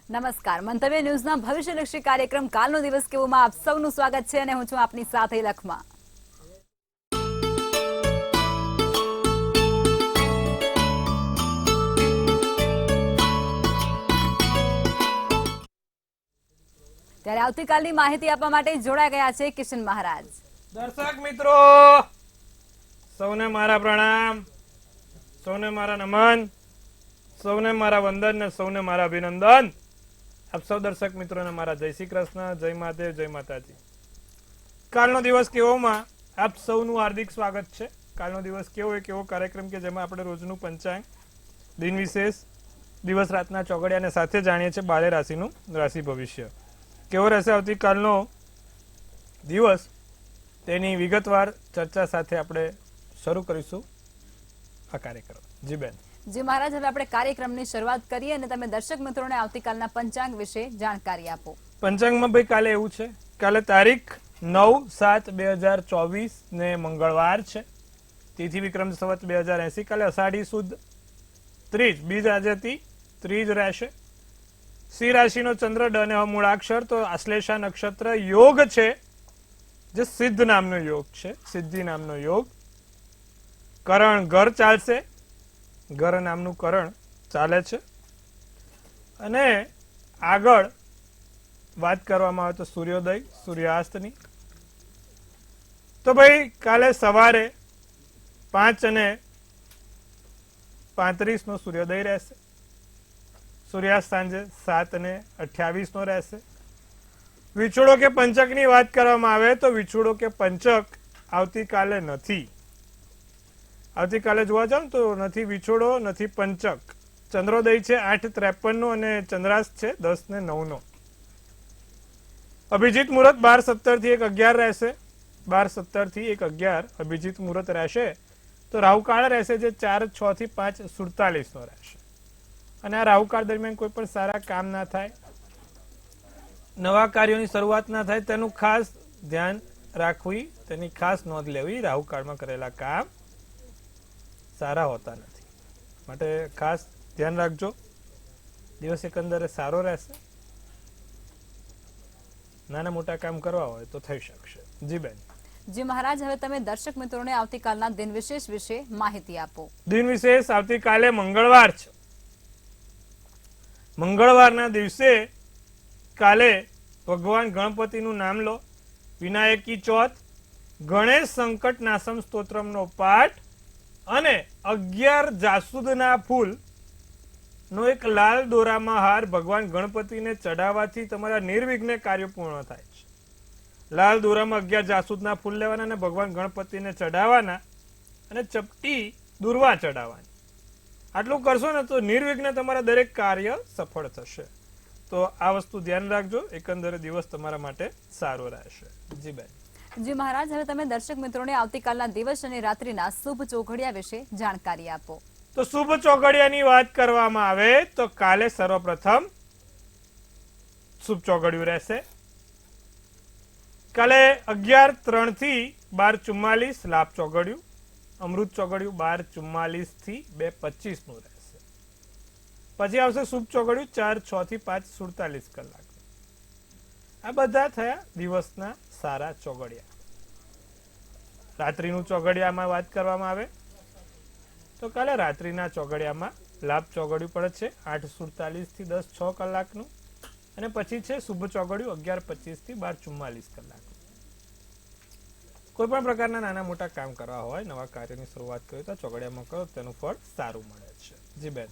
નમસ્કાર, મંતવ્ય ન્યૂઝના ભવિષ્યલક્ષી કાર્યક્રમ કાલનો દિવસ કેવોમાં આપ સૌનું સ્વાગત છે અને હું છું આપની સાથે લખમાં। ત્યારે આવતીકાલની માહિતી આપવા માટે જોડાઈ ગયા છે કિશન મહારાજ। દર્શક મિત્રો સૌને મારા પ્રણામ, સૌને મારા નમન, સૌને મારા વંદન ને સૌને મારા અભિનંદન। આપ સૌ દર્શક મિત્રોને મારા જય શ્રી કૃષ્ણ, જય મહાદેવ, જય માતાજી। કાલનો દિવસ કેવોમાં આપ સૌનું હાર્દિક સ્વાગત છે। કાલનો દિવસ કેવો એક એવો કાર્યક્રમ કે જેમાં આપણે રોજનું પંચાંગ, દિન વિશેષ, દિવસ રાતના ચોઘડિયાને સાથે જાણીએ છીએ બારે રાશિનું રાશિ ભવિષ્ય કેવો રહેશે આવતીકાલનો દિવસ, તેની વિગતવાર ચર્ચા સાથે આપણે શરૂ કરીશું આ કાર્યક્રમ। જી બેન। જી મહારાજ, હવે આપણે કાર્યક્રમની શરૂઆત કરીએ અને તમે દર્શક મિત્રોને આવતીકાલના પંચાંગ વિશે જાણકારી આપો। પંચાંગમાં ભાઈ કાલે એવું છે, કાલે તારીખ 9/7/2024 ને મંગળવાર છે, તિથિ વિક્રમ સંવત 2080, કાલે અષાઢી સુદ ત્રીજ, બીજ આજથી ત્રીજ રહેશે। સિંહ રાશિનો ચંદ્ર ડ અને મૂળાક્ષર, તો આશ્લેષા નક્ષત્ર યોગ છે જે સિદ્ધ નામનો યોગ છે, સિદ્ધિ નામનો યોગ। કરણ ઘર ચાલશે, ઘર નામનું કરણ ચાલે છે। અને આગળ વાત કરવામાં આવે તો સૂર્યોદય સૂર્યાસ્તની, તો ભાઈ કાલે સવારે 5:35 નો સૂર્યોદય રહેશે, સૂર્યાસ્ત સાંજે 7:28 નો રહેશે। વિછોડો કે પંચકની વાત કરવામાં આવે તો વિછોડો કે પંચક આવતીકાલે નથી। આવતીકાલે જોવા જાવ તો નથી વિછોડો, નથી પંચક। ચંદ્રોદય છે 8:53 નો અને ચંદ્રાસ્ત છે 10:09 નો। અભિજીત મુહૂર્ત 12:17 થી 1:11 રહેશે, 12:17 થી 1:11 અભિજીત મુહૂર્ત રહેશે। તો રાહુકાળ રહેશે જે 4:06 થી 5:47 નો રહેશે। અને આ રાહુકાળ દરમિયાન કોઈ પણ સારા કામ ના થાય, નવા કાર્યોની શરૂઆત ના થાય, તેનું ખાસ ધ્યાન રાખવી, તેની ખાસ નોંધ લેવી। રાહુકાળમાં કરેલા કામ સારા હોતા નથી, માટે ખાસ ધ્યાન રાખજો। દિવસ એકંદરે સારો રહેશે, નાના મોટા કામ કરવા હોય તો થઈ શકશે। જી બેન। જી મહારાજ, હવે તમે દર્શક મિત્રોને આવતીકાલના દિન વિશેષ વિશે માહિતી આપો। દિન વિશેષ આવતીકાલે મંગળવાર છે। મંગળવારના દિવસે કાલે ભગવાન ગણપતિનું નામ લો, વિનાયકી ચોથ, ગણેશ સંકટ નાશમ સ્તોત્રમનો પાઠ અને 11 જાસૂદના ફૂલ નો એક લાલ દોરામાં હાર ભગવાન ગણપતિને ચડાવવાથી તમારા નિર્વિઘ્ને કાર્યો પૂર્ણ થાય છે। લાલ દોરામાં 11 જાસૂદના ફૂલ લેવાના અને ભગવાન ગણપતિને ચડાવવાના અને ચપટી દુર્વા ચડાવવાની। આટલું કરશો ને તો નિર્વિઘ્ને તમારા દરેક કાર્ય સફળ થશે। તો આ વસ્તુ ધ્યાન રાખજો, એકંદરે દિવસ તમારા માટે સારો રહેશે। જી બેન। જી મહારાજ, હવે તમે દર્શક મિત્રોને આવતીકાલના દિવસ અને રાત્રિના શુભ ચોઘડિયા વિશે જાણકારી આપો। તો શુભ ચોઘડિયાની વાત કરવામાં આવે તો કાલે સર્વપ્રથમ શુભ ચોઘડિયું રહેશે। કાલે 11:03 થી 12:44 લાભ ચોઘડિયું, અમૃત ચોઘડિયું 12:44 થી 2:25 નું રહેશે। પછી આવશે શુભ ચોઘડિયું 4:06 થી 5:47 કલાક। આ બધા થયા દિવસના સારા ચોઘડિયા। રાત્રિનું ચોઘડિયામાં વાત કરવામાં આવે તો કાલે રાત્રિના ચોઘડિયામાં લાભ ચોઘડિયું પડે છે 8:47 થી 10:06 કલાકનું, અને પછી છે શુભ ચોઘડિયું 11:25 થી 12:44 કલાકનું। કોઈ પણ પ્રકારના નાના મોટા કામ કરવા હોય, નવા કાર્યની શરૂઆત કરી તો ચોઘડિયામાં કરો, તેનું ફળ સારું મળે છે। જી બેન।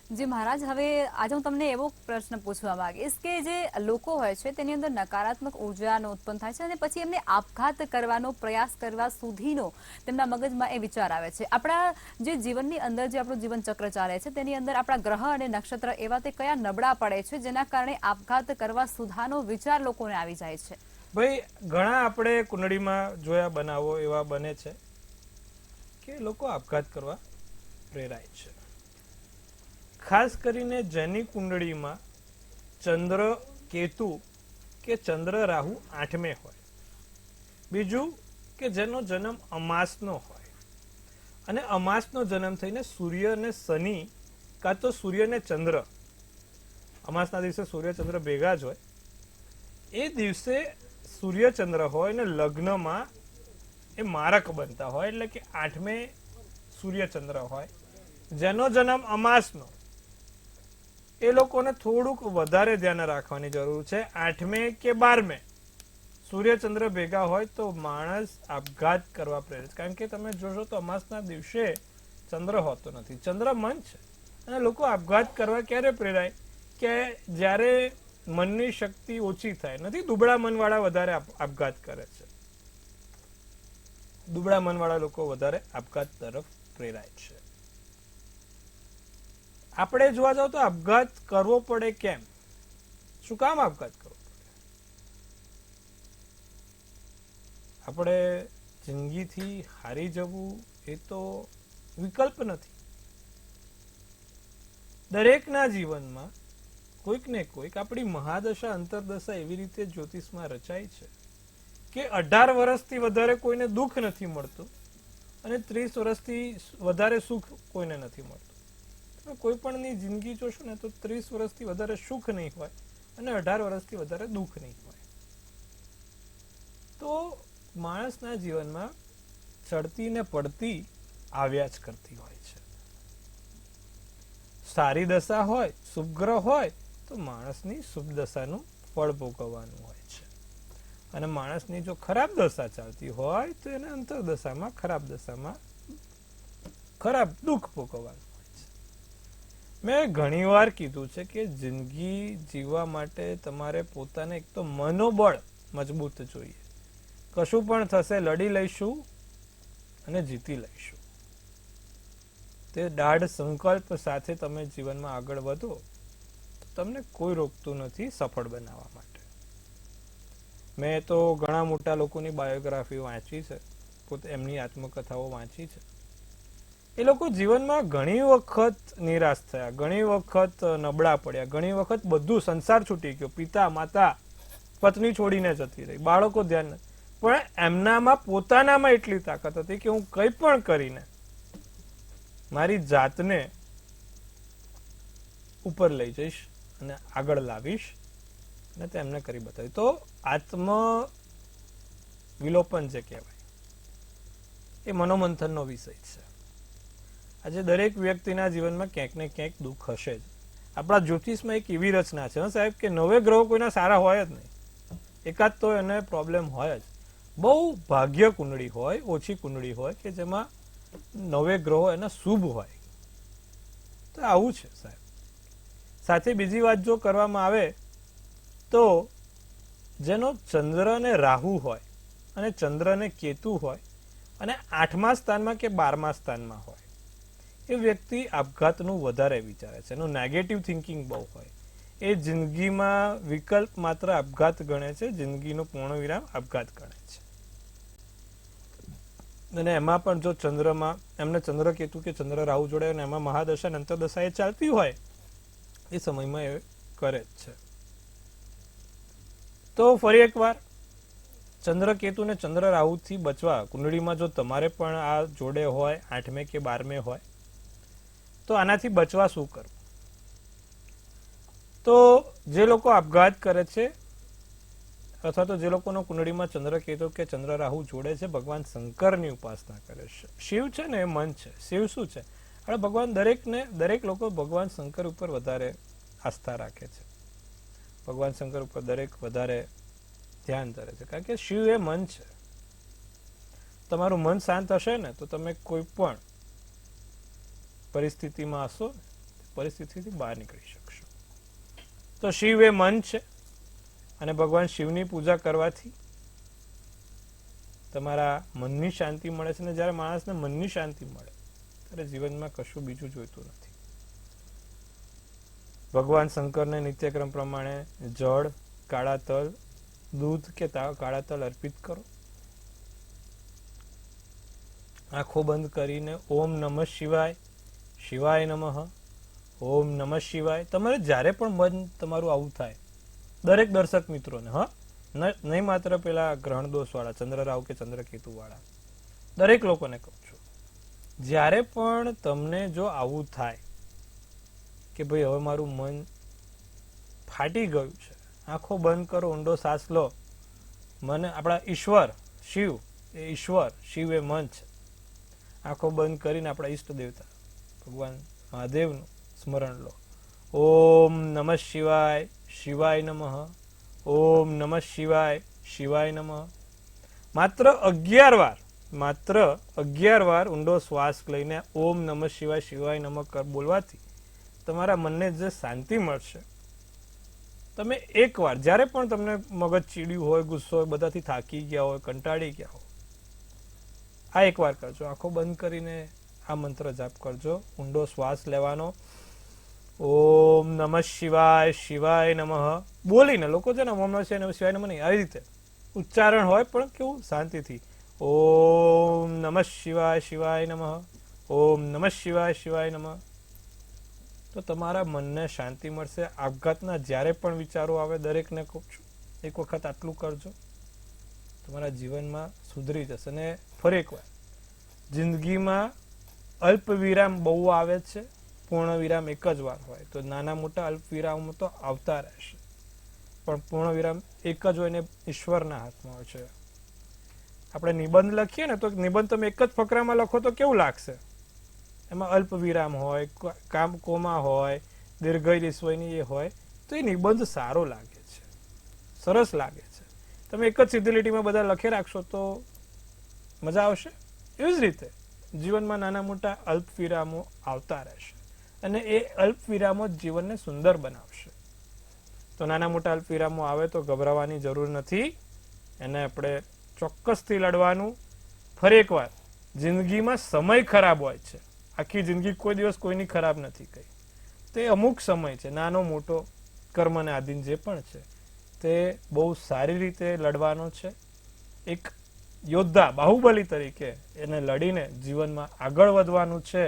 જી મહારાજ, હવે આજે હું તમને એવો પ્રશ્ન પૂછવા માંગીશ કે જે લોકો હોય છે તેની અંદર નકારાત્મક ઉર્જાનો ઉત્પન્ન થાય છે અને પછી એમને આપઘાત કરવાનો પ્રયાસ કરવા સુધીનો તેમના મગજમાં એ વિચાર આવે છે। આપણા જે જીવનની અંદર જે આપણું જીવન ચક્ર ચાલે છે તેની અંદર આપણા ગ્રહ અને નક્ષત્ર એવા તે કયા નબળા પડે છે જેના કારણે આપઘાત કરવા સુધાનો વિચાર લોકોને આવી જાય છે? ભાઈ ઘણા આપણે કુંડળીમાં જોયા બનાવો એવા બને છે કે લોકો આપઘાત કરવા પ્રેરાય છે। ખાસ કરીને જેની કુંડળીમાં ચંદ્ર કેતુ કે ચંદ્ર રાહુ 8મે હોય, બીજું કે જેનો જન્મ અમાસનો હોય અને અમાસનો જન્મ થઈને સૂર્ય અને શનિ કાં તો સૂર્ય ને ચંદ્ર અમાસના દિવસે સૂર્યચંદ્ર ભેગા જ હોય. એ દિવસે સૂર્યચંદ્ર હોય ને લગ્નમાં એ મારક બનતા હોય, એટલે કે 8મે સૂર્યચંદ્ર હોય, જેનો જન્મ અમાસનો, એ લોકોને થોડુંક વધારે ધ્યાન રાખવાની જરૂર છે. 8મે કે 12મે સૂર્યચંદ્ર ભેગા હોય તો માણસ આપઘાત કરવા પ્રેરે છે. કારણ કે તમે જોશો તો અમાસના દિવસે ચંદ્ર હોતો નથી, ચંદ્ર મન છે. અને લોકો આપઘાત કરવા ક્યારે પ્રેરાય? કે જ્યારે મનની શક્તિ ઓછી થાય. નથી દુબળા મનવાળા વધારે આપઘાત કરે છે, દુબળા મનવાળા લોકો વધારે આપઘાત તરફ પ્રેરાય છે. આપણે જોવા જાવ તો આપઘાત કરવો પડે કેમ? શું કામ આપઘાત કરવો પડે? આપણે જિંદગીથી હારી જવું એ તો વિકલ્પ નથી. દરેકના જીવનમાં કોઈક ને કોઈક આપણી મહાદશા અંતરદશા એવી રીતે જ્યોતિષમાં રચાય છે કે 18 વર્ષથી વધારે કોઈને દુઃખ નથી મળતું અને 30 વર્ષથી વધારે સુખ કોઈને નથી મળતું. તમે કોઈ પણની જિંદગી જોશો ને તો 30 વર્ષથી વધારે સુખ નહીં હોય અને 18 વર્ષથી વધારે દુઃખ નહીં હોય. તો માણસના જીવનમાં ચડતી ને પડતી આવ્યા જ કરતી હોય છે. સારી દશા હોય, શુભ ગ્રહ હોય તો માણસની શુભ દશાનું ફળ ભોગવવાનું હોય છે. અને માણસની જો ખરાબ દશા ચાલતી હોય તો એને અંતરદશામાં ખરાબ દુઃખ ભોગવવાનું હોય છે. મેં ઘણી વાર કીધું છે કે જિંદગી જીવવા માટે તમારે પોતાને એક તો મનોબળ મજબૂત જોઈએ. કશું પણ થશે લડી લઈશું અને જીતી લઈશું. તે દાઢ સંકલ્પ સાથે તમે જીવનમાં આગળ વધો તો તમને કોઈ રોકતું નથી સફળ બનાવવા માટે. મેં તો ઘણા મોટા લોકોની બાયોગ્રાફી વાંચી છે, પોતે એમની આત્મકથાઓ વાંચી છે. એ લોકો જીવનમાં ઘણી વખત નિરાશ થયા, ઘણી વખત નબળા પડ્યા, ઘણી વખત બધું સંસાર છૂટી ગયો, પિતા માતા પત્ની છોડીને જતી રહી, બાળકો ધ્યાન નથી, પણ એમનામાં પોતાનામાં એટલી તાકાત હતી કે હું કંઈ પણ કરીને મારી જાતને ઉપર લઈ જઈશ અને આગળ લાવીશ અને તેમને કરી બતાવ્યું. તો આત્મ વિલોપન જે કહેવાય એ મનોમંથનનો વિષય છે. આજે દરેક વ્યક્તિના જીવનમાં ક્યાંક ને ક્યાંક દુઃખ હશે જ. આપણા જ્યોતિષમાં એક એવી રચના છે સાહેબ કે 9 ગ્રહો કોઈના સારા હોય જ નહીં, એકાદ તો એને પ્રોબ્લેમ હોય જ. બહુ ભાગ્ય કુંડળી હોય, ઓછી કુંડળી હોય કે જેમાં 9 ગ્રહો એના શુભ હોય. તો આવું છે સાહેબ. સાથે બીજી વાત જો કરવામાં આવે તો જેનો ચંદ્ર ને રાહુ હોય અને ચંદ્ર ને કેતુ હોય અને 8મા સ્થાનમાં કે 12મા સ્થાનમાં હોય, એ વ્યક્તિ આપઘાતનું વધારે વિચારે છે. એનું નેગેટિવ થિંકિંગ બહુ હોય. એ જિંદગીમાં વિકલ્પ માત્ર આપઘાત ગણે છે, જિંદગીનો પૂર્ણ વિરામ આપઘાત ગણે છે. અને એમાં પણ જો ચંદ્રમાં એમને ચંદ્ર કેતુ કે ચંદ્ર રાહુ જોડે અને એમાં મહાદશા અને અંતરદશા એ ચાલતી હોય એ સમયમાં એ કરે જ છે. તો ફરી એકવાર ચંદ્ર કેતુ ને ચંદ્ર રાહુથી બચવા કુંડળીમાં જો તમારે પણ આ જોડે હોય, 8મે કે 12મે હોય, તો આનાથી બચવા શું કરવું? તો જે લોકો આપઘાત કરે છે અથવા તો જે લોકોનો કુંડળીમાં ચંદ્ર કેતુ કે ચંદ્ર રાહુ જોડે છે, ભગવાન શંકરની ઉપાસના કરે છે. શિવ છે ને એ મન છે. શિવ શું છે? આપણે ભગવાન દરેક લોકો ભગવાન શંકર ઉપર વધારે આસ્થા રાખે છે. ભગવાન શંકર ઉપર દરેક વધારે ધ્યાન ધરે છે, કારણ કે શિવ એ મન છે. તમારું મન શાંત હશે ને તો તમે કોઈ પણ પરિસ્થિતિમાં હશો, પરિસ્થિતિથી બહાર નીકળી શકશો. તો શિવ એ મન છે અને ભગવાન શિવની પૂજા કરવાથી તમારા મનની શાંતિ મળે છે. અને જ્યારે માણસને મનની શાંતિ મળે ત્યારે જીવનમાં કશું બીજું જોઈતું નથી. ભગવાન શંકરને નિત્યક્રમ પ્રમાણે જળ, કાળા તલ, દૂધ કે કાળા તલ અર્પિત કરો. આંખો બંધ કરીને ઓમ નમઃ શિવાય, શિવાય નમઃ, ઓમ નમઃ શિવાય. તમારે જ્યારે પણ મન તમારું આવું થાય, દરેક દર્શક મિત્રોને, નહીં માત્ર પેલા ગ્રહણ દોષ વાળા, ચંદ્ર રાહુ કે ચંદ્ર કેતુ વાળા, દરેક લોકોને કહું છું, જ્યારે પણ તમને જો આવું થાય કે ભાઈ હવે મારું મન ફાટી ગયું છે. આંખો બંધ કરો, ઊંડો શ્વાસ લો. મને આપણા ઈશ્વર શિવ એ ઈશ્વર, શિવ એ મન છે. આંખો બંધ કરીને આપણા ઈષ્ટ દેવતા ભગવાન મહાદેવનું સ્મરણ લો. ઓમ નમઃ શિવાય, શિવાય નમઃ. ઓમ નમઃ શિવાય, શિવાય નમઃ. માત્ર 11 વાર ઊંડો શ્વાસ લઈને ઓમ નમઃ શિવાય, શિવાય નમઃ બોલવાથી તમારા મનને જે શાંતિ મળશે. તમે એકવાર જ્યારે પણ તમને મગજ ચીડ્યું હોય, ગુસ્સો હોય, બધાથી થાકી ગયા હોય, કંટાળી ગયા હોય, આ એકવાર કરજો. આંખો બંધ કરીને આ મંત્ર જાપ કરજો. ઊંડો શ્વાસ લેવાનો. ઓમ નમઃ શિવાય, શિવાય નમઃ બોલીને. લોકો છે ને ઓમ નમઃ શિવાય નમઃ નહીં, આવી રીતે ઉચ્ચારણ હોય પણ કેવું શાંતિથી. ઓમ નમઃ શિવાય, શિવાય નમઃ. ઓમ નમઃ શિવાય, શિવાય નમઃ. તો તમારા મનને શાંતિ મળશે. આપઘાતના જ્યારે પણ વિચારો આવે, દરેકને કહું છું એક વખત આટલું કરજો, તમારા જીવનમાં સુધરી જશે. અને ફરી એકવાર, જિંદગીમાં અલ્પ વિરામ બહુ આવે છે, પૂર્ણ વિરામ એક જ વાર હોય. તો નાના મોટા અલ્પ વિરામો તો આવતા રહેશે, પણ પૂર્ણ વિરામ એક જ હોય ને ઈશ્વરના હાથમાં હોય છે. આપણે નિબંધ લખીએ ને તો નિબંધ તમે એક જ ફકરામાં લખો તો કેવું લાગશે? એમાં અલ્પ વિરામ હોય, કોમા હોય, દીર્ઘ દિસ્વયની એ હોય, તો એ નિબંધ સારો લાગે છે, સરસ લાગે છે. તમે એક જ સીધી લીટીમાં બધા લખી રાખશો તો મજા આવશે. એવી જ રીતે જીવનમાં નાના મોટા અલ્પ વિરામો આવતા રહેશે અને એ અલ્પ વિરામો જીવનને સુંદર બનાવશે. તો નાના મોટા અલ્પ વિરામો આવે તો ગભરાવાની જરૂર નથી, એને આપણે ચોક્કસથી લડવાનું. ફરી એકવાર, જિંદગીમાં સમય ખરાબ હોય છે. આખી જિંદગી કોઈ દિવસ કોઈની ખરાબ નથી કહી. તે અમુક સમય છે, નાનો મોટો કર્મને આધીન જે પણ છે, તે બહુ સારી રીતે લડવાનો છે. એક યોદ્ધા, બાહુબલી તરીકે એને લડીને જીવનમાં આગળ વધવાનું છે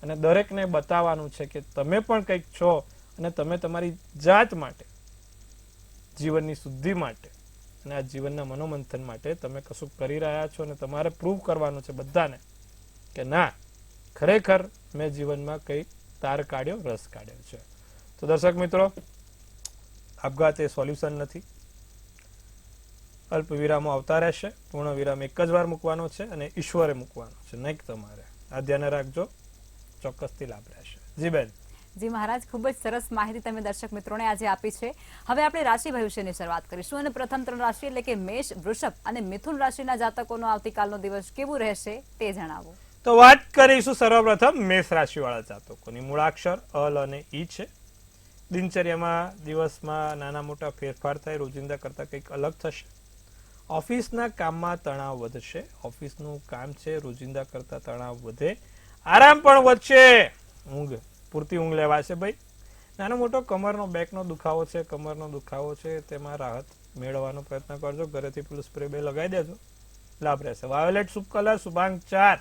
અને દરેકને બતાવવાનું છે કે તમે પણ કંઈક છો અને તમે તમારી જાત માટે, જીવનની શુદ્ધિ માટે અને આ જીવનના મનોમંથન માટે તમે કશું કરી રહ્યા છો અને તમારે પ્રૂવ કરવાનું છે બધાને કે ના, ખરેખર મેં જીવનમાં કંઈ તાર કાઢ્યો, રસ કાઢ્યો છે. તો દર્શક મિત્રો, આપઘાત એ સોલ્યુશન નથી. અલ્પ વિરામો આવતા રહેશે. પૂર્ણ વિરામ એક જ વાર મૂકવાનો છે અને ઈશ્વરે મૂકવાનો છે, નહીં તમારે. આ ધ્યાન રાખજો, ચોક્કસથી લાભ રહેશે. જી બેન. જી મહારાજ, ખૂબ જ સરસ માહિતી તમે દર્શક મિત્રોને આજે આપી છે. હવે આપણે રાશિ ભવિષ્યની શરૂઆત કરીશું અને પ્રથમ 3 રાશિ એટલે કે મેષ, વૃષભ અને મિથુન રાશિના જાતકોનો આવતીકાલનો દિવસ કેવું રહેશે તે જણાવો. તો વાત કરીશું સર્વપ્રથમ મેષ રાશિવાળા જાતકોની. મૂળાક્ષર અલ અને ઈ છે. દિનચર્યામાં, દિવસમાં નાના મોટા ફેરફાર થાય, રોજિંદા કરતાં કંઈક અલગ થશે. ઓફિસના કામમાં તણાવ વધશે. ઓફિસનું કામ છે, રોજિંદા કરતાં તણાવ વધે. આરામ પણ વધશે. પૂરતી ઊંઘ લેવાશે ભાઈ. નાનો મોટો કમરનો, બેકનો દુખાવો છે, કમરનો દુખાવો છે, તેમાં રાહત મેળવવાનો પ્રયત્ન કરજો. ઘરેથી પેલું સ્પ્રે બે લગાવી દેજો, લાભ રહેશે. વાયોલેટ શુભ કલર, શુભાંક 4.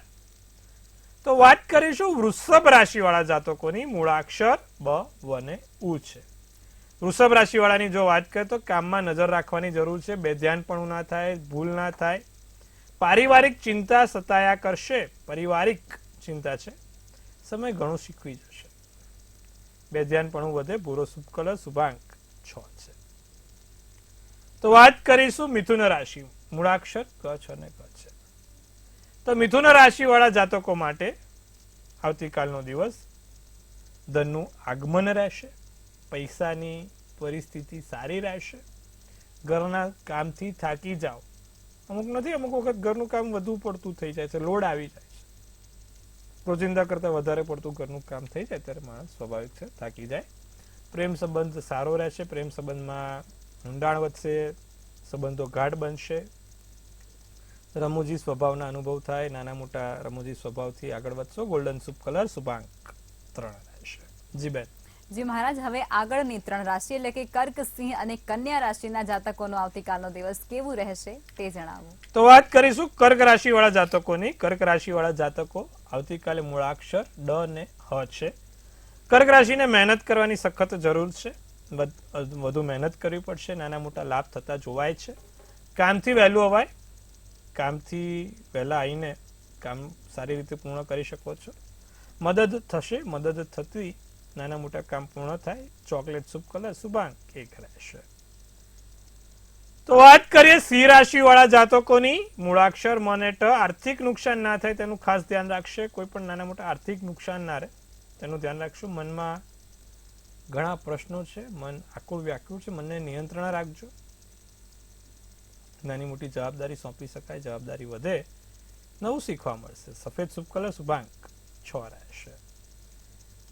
તો વાત કરીશું વૃષભ રાશિવાળા જાતકોની. મૂળાક્ષર બ, વ ને ઉ છે. વૃષભ રાશિવાળાની જો વાત કરીએ તો કામમાં નજર રાખવાની જરૂર છે. બેધ્યાનપણું ના થાય, ભૂલ ના થાય. પારિવારિક ચિંતા સતાયા કરશે. પારિવારિક ચિંતા છે, સમય ઘણું શીખવી જશે. બેધ્યાનપણું વધે. ભૂરો શુભ કલર, શુભાંક 6 છે. તો વાત કરીશું મિથુન રાશિ. મૂળાક્ષર ક, છ ને ક છે. તો મિથુન રાશિવાળા જાતકો માટે આવતીકાલનો દિવસ ધનનું આગમન રહેશે. પૈસાની પરિસ્થિતિ સારી રહેશે. ઘરના કામથી થાકી જાઓ. અમુક વખત ઘરનું કામ વધુ પડતું થઈ જાય છે, લોડ આવી જાય છે. રોજિંદા કરતાં વધારે પડતું ઘરનું કામ થઈ જાય ત્યારે માણસ સ્વાભાવિક છે થાકી જાય. પ્રેમ સંબંધ સારો રહેશે. પ્રેમ સંબંધમાં ઊંડાણ વધશે, સંબંધો ગાઢ બનશે. રમૂજી સ્વભાવના અનુભવ થાય. નાના મોટા રમૂજી સ્વભાવથી આગળ વધશો. ગોલ્ડન શુભ કલર, શુભાંક 3 રહેશે. જી બેન. જી મહારાજ, હવે આગળની 3 રાશિ એટલે કે કર્ક, સિંહ અને કન્યા રાશિના જાતકોનો આવતીકાલનો દિવસ કેવું રહેશે તે જણાવો. તો વાત કરીશું કર્ક રાશિવાળા જાતકોની. કર્ક રાશિવાળા જાતકો આવતીકાલે મૂળાક્ષર ડ ને હ છે. કર્ક રાશિને મહેનત કરવાની સખત જરૂર છે. વધુ મહેનત કરવી પડશે. નાના મોટા લાભ થતા જોવાય છે. કામથી વહેલું અવાય. કામથી વહેલા આવીને કામ સારી રીતે પૂર્ણ કરી શકો છો. મદદ થશે. મદદ થતી નાના મોટા કામ પૂર્ણ થાય. ચોકલેટ શુભ કલર શુભાંક 1 રહેશે. તો વાત કરીએ સિંહ રાશિ વાળા જાતકોની. મૂળાક્ષર મને આર્થિક નુકસાન ના થાય તેનું ખાસ ધ્યાન રાખશે. કોઈ પણ નાના મોટા આર્થિક નુકસાન ના રહે તેનું ધ્યાન રાખશું. મનમાં ઘણા પ્રશ્નો છે, મન આકુળ વ્યાકુળ છે, મનને નિયંત્રણ રાખજો. નાની મોટી જવાબદારી સોંપી શકાય, જવાબદારી વધે, નવું શીખવા મળશે. સફેદ શુભ કલર શુભાંક 6 રહેશે.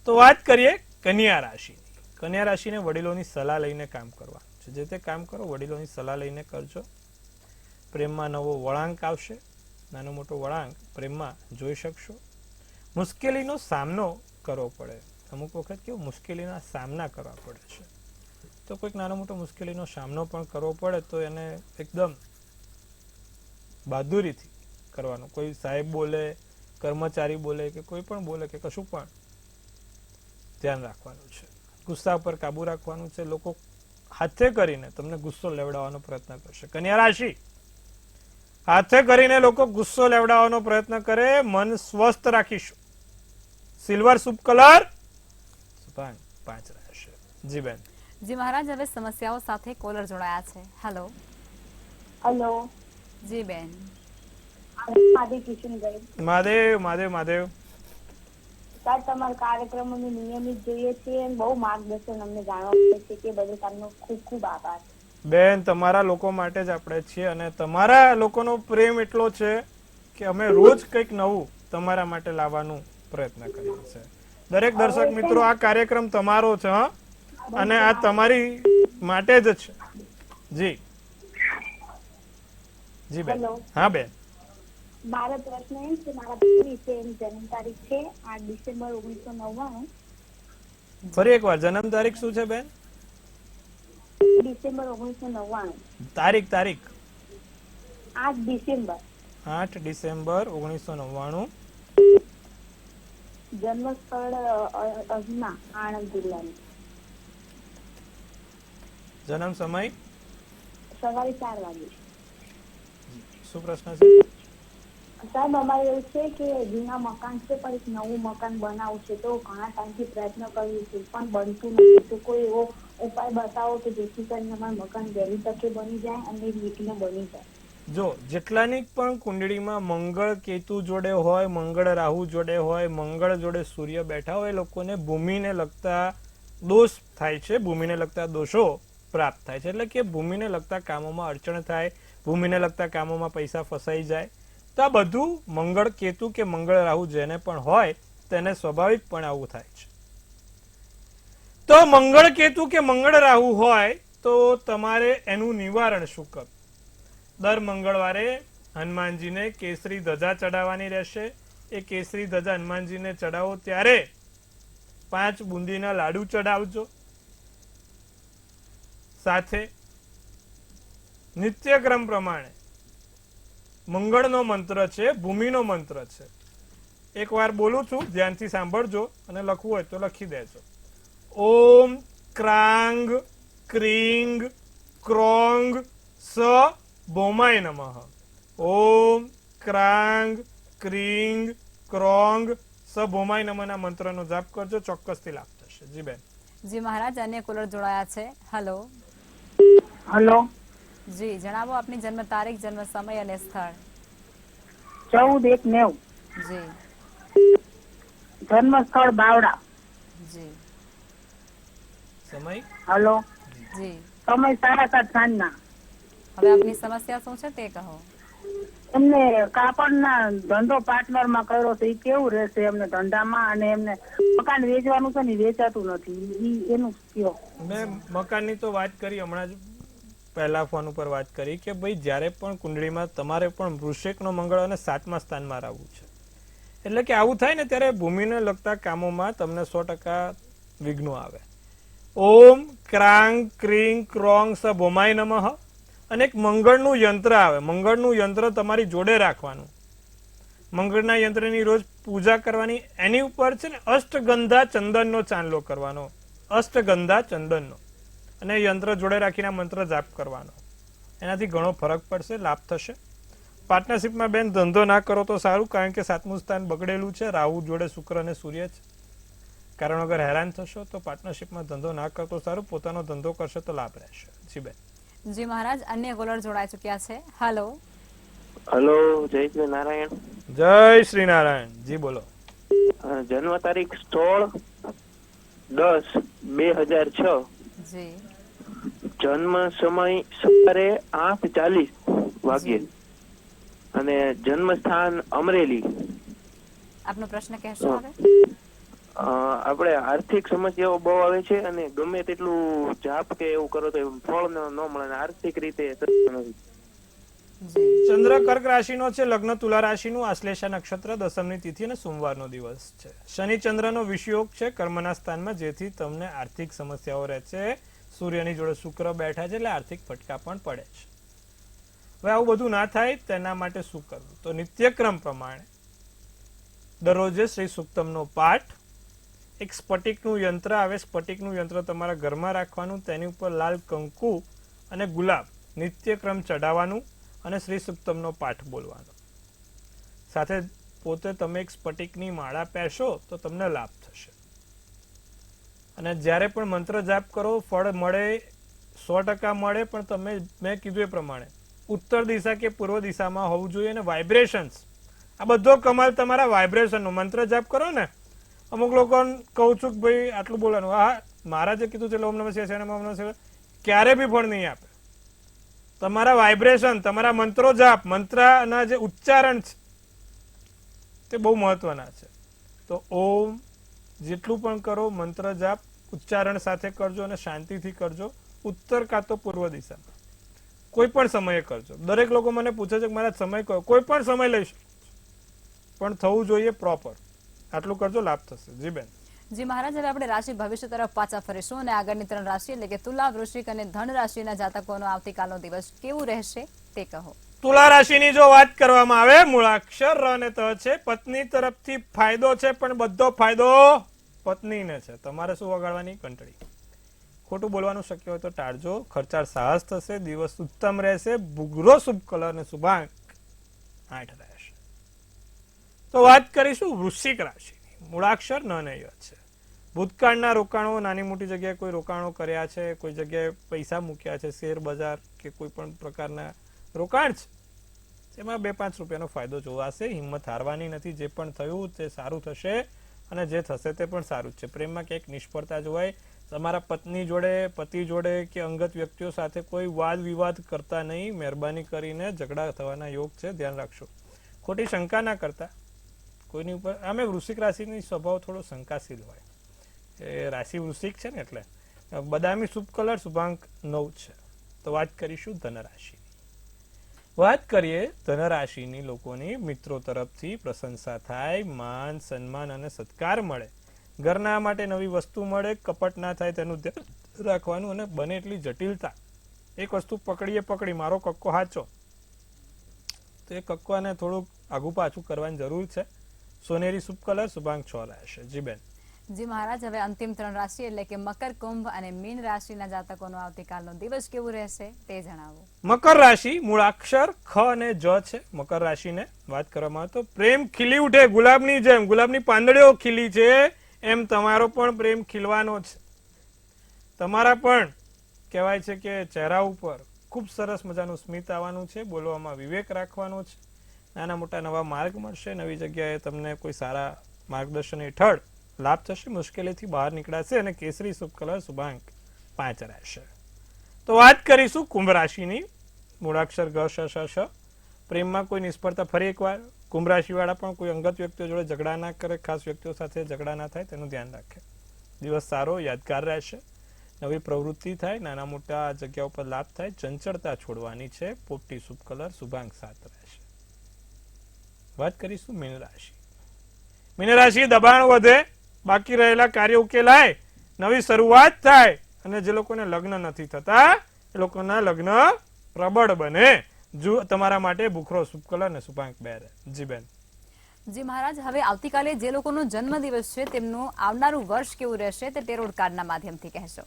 તો વાત કરીએ કન્યા રાશિની. કન્યા રાશિને વડીલોની સલાહ લઈને કામ કરવાનું છે. જે તે કામ કરો વડીલોની સલાહ લઈને કરજો. પ્રેમમાં નવો વળાંક આવશે. નાનો મોટો વળાંક પ્રેમમાં જોઈ શકશો. મુશ્કેલીનો સામનો કરવો પડે. અમુક વખત કેવું મુશ્કેલીના સામના કરવા પડે છે. તો કોઈક નાનો મોટો મુશ્કેલીનો સામનો પણ કરવો પડે તો એને એકદમ બહાદુરીથી કરવાનો. કોઈ સાહેબ બોલે, કર્મચારી બોલે કે કોઈ પણ બોલે કે કશું પણ ધ્યાન રાખવાનું છે. ગુસ્સા પર કાબુ રાખવાનું છે. લોકો હાથે કરીને તમને ગુસ્સો લેવડાવવાનો પ્રયત્ન કરશે. કન્યા રાશિ હાથે કરીને લોકો ગુસ્સો લેવડાવવાનો પ્રયત્ન કરે. મન સ્વસ્થ રાખીશું. સિલ્વર શુભ કલર 5 રહેશે. જી બેન. જી મહારાજ, હવે સમસ્યાઓ સાથે કોલર જોડાયા છે. હેલો. હેલો. જી બેન. મહાદેવ મહાદેવ મહાદેવ. સર, તમારા કાર્યક્રમોને નિયમિત જોઈએ છીએ અને બહુ માર્ગદર્શન અમને જાણવા મળે છે કે બધું તમને ખૂબ ખૂબ આભાર. બેન, તમારા લોકો માટે જ આપણે છીએ અને તમારા લોકોનો પ્રેમ એટલો છે કે અમે રોજ કંઈક નવું તમારા માટે લાવવાનું પ્રયત્ન કરીએ છીએ. દરેક દર્શક મિત્રો, આ કાર્યક્રમ તમારો છે હા, અને આ તમારી માટે જ છે. જી જી બેન. હા બેન. મારો પ્રશ્ન એમ છે, મારા પતિ છે, એની જન્મ તારીખ છે 8 ડિસેમ્બર 1999. ફરી એકવાર જન્મ તારીખ શું છે બેન? ડિસેમ્બર 1999. તારીખ તારીખ 8 ડિસેમ્બર. 8 ડિસેમ્બર 1999. જન્મ સ્થળ અજના, આણંદ જિલ્લાનું. જન્મ સમય સવારે 4 વાગે. શું પ્રશ્ન છે? સાહેબ, અમારે એવું છે કે જૂના મકાન છે પણ એક નવું મકાન બનાવવું છે, તો ઘણા ટાઈમથી પ્રયત્ન કર્યું છે પણ બનતું નથી. તો કોઈ એવો ઉપાય બતાવો કે જેથી કરીને અમારું મકાન વહેલી તકે બની જાય અને વીકને બની જાય. જો જેટલાની પણ કુંડળીમાં મંગળ કેતુ જોડે હોય, મંગળ રાહુ જોડે હોય, મંગળ જોડે સૂર્ય બેઠા હોય, એ લોકોને ભૂમિને લગતા દોષ થાય છે, ભૂમિને લગતા દોષો પ્રાપ્ત થાય છે. એટલે કે ભૂમિને લગતા કામોમાં અડચણ થાય, ભૂમિને લગતા કામોમાં પૈસા ફસાઈ જાય. તો આ બધું મંગળ કેતુ કે મંગળ રાહુ જેને પણ હોય તેને સ્વાભાવિકપણે આવું થાય છે. તો મંગળ કેતુ કે મંગળ રાહુ હોય તો તમારે એનું નિવારણ શું કરવું? દર મંગળવારે હનુમાનજીને કેસરી ધજા ચડાવવાની રહેશે. એ કેસરી ધજા હનુમાનજીને ચડાવો ત્યારે 5 બુંદીના લાડુ ચડાવજો. સાથે નિત્યક્રમ પ્રમાણે મંગળનો મંત્ર છે, ભૂમિનો મંત્ર છે. એકવાર બોલું છું, ધ્યાનથી સાંભળજો અને લખવું હોય તો લખી દેજો. ઓમ ક્રાંગ ક્રીંગ ક્રોંગ સ ભૌમાય નમઃ. ઓમ ક્રાંગ ક્રીંગ ક્રોંગ સ ભૌમાય નમઃના મંત્રનો જાપ કરજો, ચોક્કસથી લાભ થશે. જી બેન. જી મહારાજ, અન્ય કોલર જોડાયા છે. હેલો. હેલો. જી, જણાવો આપની જન્મ તારીખ, જન્મ સમય અને સ્થળ. 14/1/90. જી. જન્મ સ્થળ બાવડા. જી. સમય? જી. હેલો. સમય 7:30 સાંજના. હવે આપની સમસ્યા શું છે તે કહો. એમને કાપડના ધંધો પાર્ટનરમાં કર્યો તો એ કેવું રહેશે એમને ધંધામાં, અને એમને મકાન વેચવાનું છે ને વેચાતું નથી, એનું કયો. મેં મકાનની તો વાત કરી હમણાં જ પહેલા ફોન ઉપર વાત કરી કે ભાઈ જ્યારે પણ કુંડળીમાં તમારે પણ વૃશ્ચિકનો મંગળ અને 7મા સ્થાનમાં રહેવું છે. એટલે કે આવું થાય ને ત્યારે ભૂમિને લગતા કામોમાં તમને 100% વિઘ્નો આવે. ઓમ ક્રાંગ ક્રીંગ ક્રોંગ સ ભૌમાય નમઃ. અને એક મંગળનું યંત્ર આવે. મંગળનું યંત્ર તમારી જોડે રાખવાનું. મંગળના યંત્રની રોજ પૂજા કરવાની. એની ઉપર છે ને અષ્ટગંધા ચંદનનો ચાંદલો કરવાનો, અષ્ટગંધા ચંદનનો, અને યંત્ર જોડે રાખીને મંત્ર જાપ કરવાનો. એનાથી ઘણો ફરક પડશે, લાભ થશે. પાર્ટનરશિપમાં બેન ધંધો ના કરો તો સારું, કારણ કે 7મું સ્થાન બગડેલું છે, રાહુ જોડે શુક્ર અને સૂર્ય છે. કારણ વગર હેરાન થશો તો પાર્ટનરશિપમાં ધંધો ના કરતો સારું, પોતાનો ધંધો કરશે તો લાભ રહેશે. જી બેન. જી મહારાજ, અન્ય કોલર જોડાઈ ચુક્યા છે. હેલો. હેલો, જય શ્રી નારાયણ. જય શ્રી નારાયણ. જી બોલો. જન્મ તારીખ 16/10/2006. જી. જન્મ સમય સવારે 8:40 વાગ્યે અને જન્મ સ્થાન અમરેલી. આપનો પ્રશ્ન કહેશો હવે? આપણે આર્થિક સમસ્યાઓ બહુ આવે છે અને ગમે તેટલું જાપ કે એવું કરો તો ફળ ન મળે અને આર્થિક રીતે થતું નથી. ચંદ્ર કર્ક રાશિનો છે, લગ્ન તુલા રાશિનું, આશ્લેષા નક્ષત્ર, દસમની તિથિ અને સોમવારનો દિવસ છે. શનિ ચંદ્રનો વિષયોગ છે કર્મના સ્થાનમાં, જેથી તમને આર્થિક સમસ્યાઓ રહે છે. સૂર્યની જોડે શુક્ર બેઠા છે એટલે આર્થિક ફટકા પણ પડે છે. હવે આવું બધું ના થાય તેના માટે શું કરવું? તો નિત્યક્રમ પ્રમાણે દરરોજે શ્રી સુક્તમનો પાઠ, એક સ્ફટિકનું યંત્ર આવે, સ્ફટિકનું યંત્ર તમારા ઘરમાં રાખવાનું, તેની ઉપર લાલ કંકુ અને ગુલાબ નિત્યક્રમ ચઢાવવાનું અને શ્રી સુક્તમનો પાઠ બોલવાનો. સાથે પોતે તમે એક સ્ફટિકની માળા પહેરશો તો તમને લાભ થશે. અને જ્યારે પણ મંત્ર જાપ કરો ફળ મળે, 100% મળે, પણ તમે મેં કીધું એ પ્રમાણે ઉત્તર દિશા કે પૂર્વ દિશામાં હોવું જોઈએ. અને વાઇબ્રેશન્સ, આ બધો કમાલ તમારા વાઇબ્રેશનનો. મંત્ર જાપ કરો ને, અમુક લોકો કહું છું કે ભાઈ આટલું બોલવાનું, હા મહારાજે કીધું છે ઓમ નમઃ શિવાય, ઓમ નમઃ શિવાય, ક્યારે બી ફળ નહીં આપે. તમારા વાઇબ્રેશન, તમારા મંત્રો જાપ, મંત્રના જે ઉચ્ચારણ છે તે બહુ મહત્વના છે. તો ઓમ જેટલું પણ કરો મંત્ર જાપ ઉચ્ચારણ સાથે કરજો અને શાંતિથી કરજો. ઉત્તર કાં તો પૂર્વ દિશામાં કોઈ પણ સમયે કરજો. દરેક લોકો મને પૂછે છે કે મારા સમય કયો? કોઈ પણ સમય લઈ શકો, પણ થવું જોઈએ પ્રોપર. આટલું કરજો, લાભ થશે. જી બેન. જી મહારાજ, હવે આપણે રાશિ ભવિષ્ય તરફ પાછા ફરીશું અને આગળની 3 રાશિ એટલે કે તુલા, વૃશ્ચિક અને ધન રાશિના જાતકોનો આવતીકાલનો દિવસ કેવું રહેશે તે કહો. તુલા રાશિની જો વાત કરવામાં આવે, મૂળાક્ષર ર અને ત છે. પત્ની તરફથી ફાયદો છે, પણ બધો ફાયદો પત્નીને છે. તમારે શું વગાડવાની? ઘંટડી. ખોટું બોલવાનું શક્ય હોય તો ટાળજો. ખર્ચાળ સાહસ થશે. દિવસ ઉત્તમ રહેશે. ભૂગરો શુભ કલર અને શુભાંક 8 રહેશે. તો વાત કરીશું વૃશ્ચિક રાશિની. મૂળાક્ષર ન ને ય છે. ભૂતકાળના રોકાણો, નાની મોટી જગ્યાએ કોઈ રોકાણો કર્યા છે, કોઈ જગ્યાએ પૈસા મૂક્યા છે, શેર બજાર કે કોઈ પણ પ્રકારના રોકાણ છે, એમાં 2-5 રૂપિયાનો ફાયદો જોવાશે. હિંમત હારવાની નથી. જે પણ થયું તે સારું થશે અને જે થશે તે પણ સારું જ છે. પ્રેમમાં ક્યાંક નિષ્ફળતા જોવાય. તમારા પત્ની જોડે, પતિ જોડે કે અંગત વ્યક્તિઓ સાથે કોઈ વાદ વિવાદ કરતા નહીં. મહેરબાની કરીને ઝઘડા થવાના યોગ છે, ધ્યાન રાખશો. ખોટી શંકા ના કરતા કોઈની ઉપર. આમે વૃશ્ચિક રાશિની સ્વભાવ થોડો શંકાશીલ હોય. એ રાશિ વૃશ્ચિક છે ને એટલે. બદામી શુભ કલર, શુભાંક 9 છે. તો વાત કરીશું ધનરાશિ. વાત કરીએ ધનરાશિની લોકોની. મિત્રો તરફથી પ્રશંસા થાય, માન સન્માન અને સત્કાર મળે. ઘરના માટે નવી વસ્તુ મળે. કપટ ના થાય તેનું ધ્યાન રાખવાનું અને બને એટલી જટિલતા. એક વસ્તુ પકડી મારો કક્કો હાચો, તો એ કક્કાને થોડુંક આગુ પાછું કરવાની જરૂર છે. સોનેરી શુભ કલર, શુભાંક 6 રહેશે. જી બેન. જી મહારાજ, હવે અંતિમ 3 રાશિ એટલે કે મકર, કુંભ અને મીન રાશિના જાતકોનો આવતીકાલનો દિવસ કેવું રહેશે તે જણાવો. મકર રાશિ, મૂળાક્ષર ખ અને જ છે. મકર રાશિને વાત કરવામાં તો પ્રેમ ખીલી ઉઠે ગુલાબની જેમ. ગુલાબની પાંદડીઓ ખીલી છે એમ તમારો પણ પ્રેમ ખીલવાનો છે. તમારા પણ કહેવાય છે કે ચહેરા ઉપર ખૂબ સરસ મજાનું સ્મિત આવવાનું છે. બોલવામાં વિવેક રાખવાનો છે. નાના મોટા નવા માર્ગ મળશે. નવી જગ્યાએ તમને કોઈ સારા માર્ગદર્શન હેઠળ લાભ થશે. મુશ્કેલીથી બહાર નીકળાશે અને કેસરી શુભ કલર, શુભાંક 5 રહેશે. તો વાત કરીશું કુંભ રાશિની. મૂળાક્ષર ગ, શ, શ, શ. પ્રેમમાં કોઈ નિષ્ફળતા. ફરી એકવાર કુંભ રાશિવાળા પણ કોઈ અંગત વ્યક્તિઓ જોડે ઝઘડા ના કરે, ખાસ વ્યક્તિઓ સાથે ઝઘડા ના થાય તેનું ધ્યાન રાખે. દિવસ સારો, યાદગાર રહેશે. નવી પ્રવૃત્તિ થાય, નાના મોટા જગ્યા ઉપર લાભ થાય. ચંચળતા છોડવાની છે. પોપટી શુભ કલર, શુભાંક 7 રહેશે. વાત કરીશું મીન રાશિ. મીન રાશિ, દબાણ વધે, બાકી રહેલા કાર્ય ઉકેલાય, નવી શરૂઆત થાય અને જે લોકોને લગ્ન નથી થતા એ લોકોના લગ્ન પ્રબળ બને. જો તમારા માટે ભૂખરો શુભ કલર ને શુભાંક 2 રહે. જી બેન. જી મહારાજ, હવે આવતીકાલે જે લોકોનો જન્મદિવસ છે તેમનું આવનારું વર્ષ કેવું રહેશે તે ટેરોટ કાર્ડના માધ્યમથી કહેશો.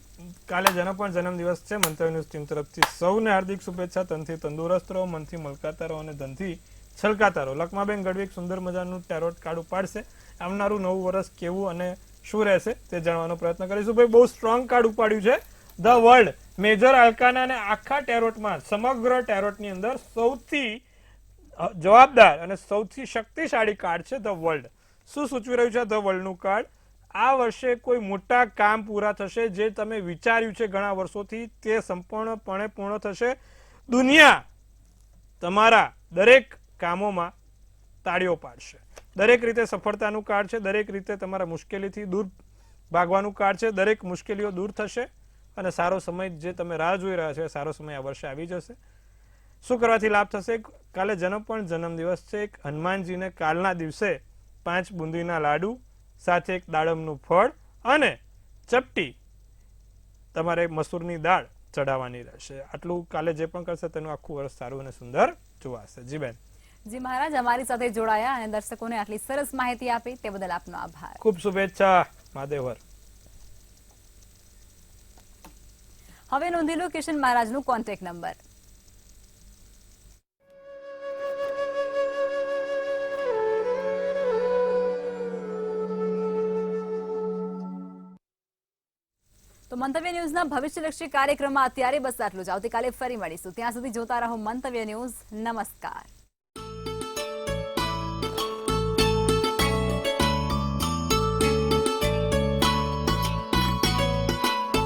કાલે જેનો પણ જન્મદિવસ છે, મંતવ્ય ન્યૂઝ ટીમ તરફથી સૌને હાર્દિક શુભેચ્છા. તનથી તંદુરસ્ત રહો, મનથી મલકાતા રહો અને ધનથી છલકાતા રહો. લક્ષ્માબેન ગઢવી સુંદર મજાનું ટેરોટ કાર્ડ ઉપાડશે. આવનારું નવું વર્ષ કેવું અને શું રહેશે તે જાણવાનો પ્રયત્ન કરીશું. ભાઈ બહુ સ્ટ્રોંગ કાર્ડ ઉપાડ્યું છે, ધ વર્લ્ડ. મેજર આલ્કાના અને આખા ટેરોટમાં, સમગ્ર ટેરોટની અંદર સૌથી જવાબદાર અને સૌથી શક્તિશાળી કાર્ડ છે ધ વર્લ્ડ. શું સૂચવી રહ્યું છે ધ વર્લ્ડનું કાર્ડ? આ વર્ષે કોઈ મોટા કામ પૂરા થશે, જે તમે વિચાર્યું છે ઘણા વર્ષોથી તે સંપૂર્ણપણે પૂર્ણ થશે. દુનિયા તમારા દરેક કામોમાં તાળીઓ પાડશે. દરેક રીતે સફળતાનું કાર્ડ છે, દરેક રીતે તમારા મુશ્કેલીથી દૂર ભાગવાનું કાર્ડ છે. દરેક મુશ્કેલીઓ દૂર થશે અને સારો સમય જે તમે રાહ જોઈ રહ્યા છો, સારો સમય આ વર્ષે આવી જશે. શું કરવાથી લાભ થશે? કાલે જન્મદિવસ છે. એક હનુમાનજીને કાલના દિવસે 5 બુંદીના લાડુ સાથે એક દાડમનું ફળ અને ચપટી તમારે મસૂરની દાળ ચડાવવાની રહેશે. આટલું કાલે જે પણ કરશે તેનું આખું વર્ષ સારું અને સુંદર જોવાશે. જી બેન. જી મહારાજ, અમારી સાથે જોડાયા અને દર્શકોને આટલી સરસ માહિતી આપી તે બદલ આપનો આભાર. ખૂબ શુભેચ્છા. મહાદેવર. હવે નોંધી લો કિશન મહારાજનું કોન્ટેક્ટ નંબર. તો મંતવ્ય ન્યૂઝના ભવિષ્યલક્ષી કાર્યક્રમમાં અત્યારે બસ આટલું જ. આવતીકાલે ફરી મળીશું. ત્યાં સુધી જોતા રહો મંતવ્ય ન્યૂઝ. નમસ્કાર.